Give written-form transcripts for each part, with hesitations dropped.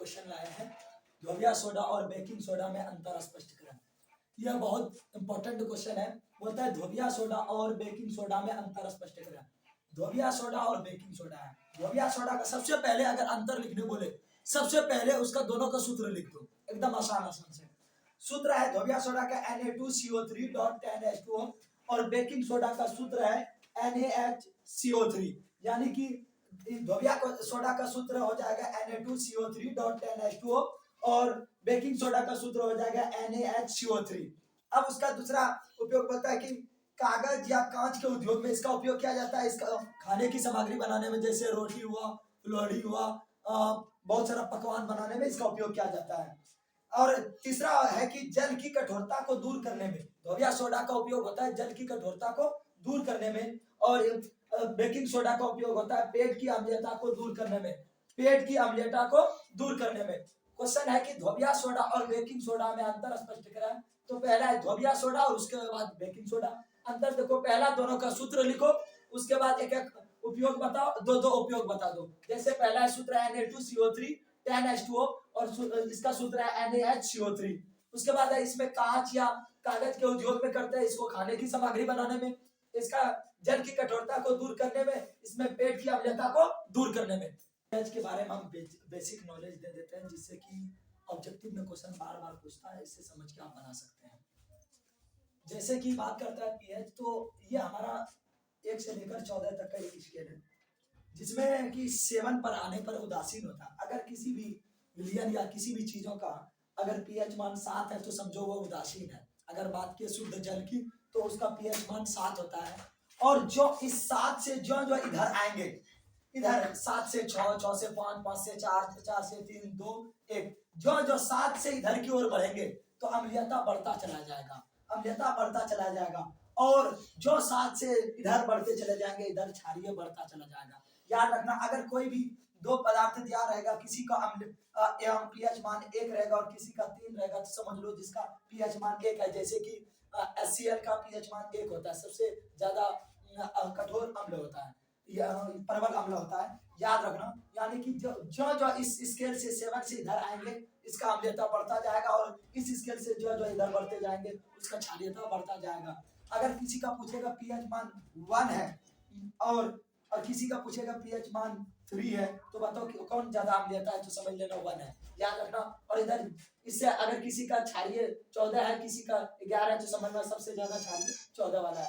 Question लाए हैं, ध्रुवीय सोडा और बेकिंग सोडा में अंतर स्पष्ट करें। यह बहुत इंपॉर्टेंट क्वेश्चन है। बोलता है ध्रुवीय सोडा और बेकिंग सोडा में अंतर स्पष्ट करें। ध्रुवीय सोडा और बेकिंग सोडा है। ध्रुवीय सोडा का सबसे पहले अगर अंतर लिखने बोले, सबसे पहले उसका दोनों का सूत्र लिख दो, एकदम आसान से। सूत्र है ध्रुवीय सोडा का Na2CO3.10H2O और बेकिंग सोडा का सूत्र है NaHCO3, यानी कि ध्रुवीय सोडा का सूत्र हो जाएगा Na2CO3.10H2O और बेकिंग सोडा का सूत्र हो जाएगा NaHCO3। अब उसका दूसरा उपयोग होता है कि कागज या कांच के उद्योग में इसका उपयोग किया जाता है। इसका खाने की सामग्री बनाने में, जैसे रोटी हुआ, लोहड़ी हुआ, बहुत सारा पकवान बनाने में इसका उपयोग किया जाता है। और तीसरा है कि जल की कठोरता को दूर करने में ध्रुवीय सोडा का उपयोग होता है जल की कठोरता को दूर करने में, और बेकिंग सोडा का उपयोग होता है पेट की अम्लीयता को दूर करने में, पेट की अम्लीयता को दूर करने में। क्वेश्चन है कि ध्रुवीय सोडा और बेकिंग सोडा में अंतर स्पष्ट करें। तो पहला है ध्रुवीय सोडा और उसके बाद बेकिंग सोडा। अंतर देखो, पहला दोनों का सूत्र लिखो, उसके बाद एक एक उपयोग बताओ, दो उपयोग बता दो। जैसे पहला है सूत्र Na2CO3 10H2O और इसका सूत्र है NaHCO3। उसके बाद है इसमें कांच या कागज के उद्योग में करते हैं, इसको खाने की सामग्री बनाने में, इसका जल की कठोरता को दूर करने में, इसमें पेट की अम्लता को दूर करने में। पीएच के बारे में हम बेसिक नॉलेज दे देते हैं, जिससे कि ऑब्जेक्टिव में क्वेश्चन बार बार पूछता है, इससे समझ के आप बना सकते हैं। जैसे कि बात करता है पीएच, तो ये हमारा 1 से लेकर 14 तक का एक स्केल है, जिसमें कि 7 पर आने पर उदासीन होता है। अगर किसी भी विलयन या किसी भी चीजों का अगर पीएच मान 7 है तो समझो वो उदासीन है। अगर बात की शुद्ध जल की तो उसका पीएच मान 7 होता है। और जो इस 7 से जो इधर आएंगे, इधर 7 से 6, 6 से 5, 5 से 4, 4 से 3, 2, 1, जो 7 से इधर की ओर बढ़ेंगे तो अम्लीयता बढ़ता चला जाएगा, अम्लीयता बढ़ता चला जाएगा। और जो 7 से इधर बढ़ते चले जाएंगे, इधर क्षारीय बढ़ता चला जाएगा। याद रखना, अगर कोई भी दो पदार्थ दिया रहेगा, किसी का एवं पीएच मान 1 रहेगा और किसी का 3 रहेगा, तो समझ लो जिसका पीएच मान 1 है। जैसे कि HCl का पीएच मान 1 होता है, सबसे ज्यादा कठोर अम्ल होता है, प्रबल अम्ल होता है, याद रखना। यानी कि जो इस स्केल से 7 से इधर आएंगे, इसका अम्लीयता बढ़ता जाएगा, और इस स्केल से जो इधर बढ़ते जाएंगे, उसका क्षारीयता बढ़ता जाएगा। अगर किसी का पूछेगा पीएच मान 1 है और किसी का पूछेगा पीएच मान 3 है, तो बताओ कि कौन ज्यादा अम्लीयता है, तो समझ लेना 1 है, याद रखना। और इधर इससे अगर किसी का क्षारीय 14 है, किसी का 11 है, तो समझना सबसे ज्यादा क्षारीय 14 वाला है।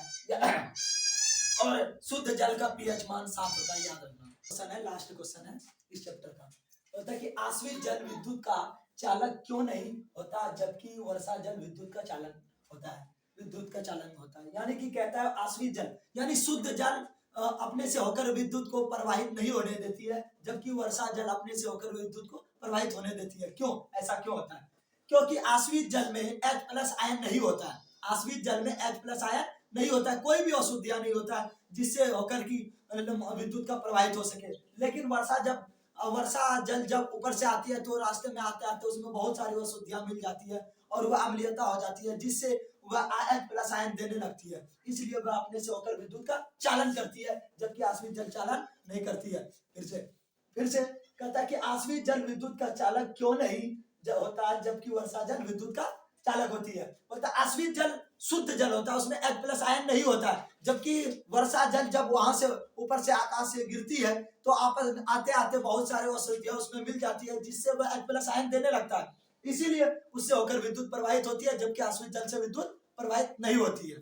और शुद्ध जल का पीएच मान 7 होता है, याद रखना। क्वेश्चन है, लास्ट क्वेश्चन है इस चैप्टर का, होता है कि आश्रित जल विद्युत का चालक क्यों नहीं होता, जबकि वर्षा जल विद्युत का चालन होता है, विद्युत का चालन होता है। यानी कि कहता है आश्रित जल यानी शुद्ध जल अपने से होकर विद्युत को प्रवाहित नहीं होने देती है, जबकि वर्षा जल अपने से होकर विद्युत को प्रवाहित होने देती है। क्यों, ऐसा क्यों होता है? क्योंकि आश्रित जल में H+ आयन नहीं होता है, आश्रित जल में H+ आयन नहीं होता है, कोई भी अशुद्धियां नहीं होता है जिससे होकर की विद्युत का प्रवाहित हो सके। लेकिन वर्षा जल जब ऊपर से आती है, तो रास्ते में आते आते उसमें बहुत सारी अशुद्धियां मिल जाती है और वह अम्लीयता हो जाती है, जिससे वह H+ आयन देने लगती है, इसलिए वह अपने से होकर विद्युत का चालन करती है, जबकि आश्रित जल चालन नहीं करती है। फिर से कहता है कि आश्रित जल विद्युत का चालक क्यों नहीं होता है, जबकि वर्षा जल विद्युत का चालक होती है। बोलता आश्रित जल शुद्ध जल होता है, उसमें H+ आयन नहीं होता है, जबकि वर्षा जल जब वहां से ऊपर से आकाश से गिरती है, तो आपस आते आते बहुत सारे अशुद्धियां उसमें मिल जाती है, जिससे वह H+ आयन देने लगता है, इसीलिए उससे होकर विद्युत प्रवाहित होती है, जबकि आश्रित जल से विद्युत प्रवाहित नहीं होती है।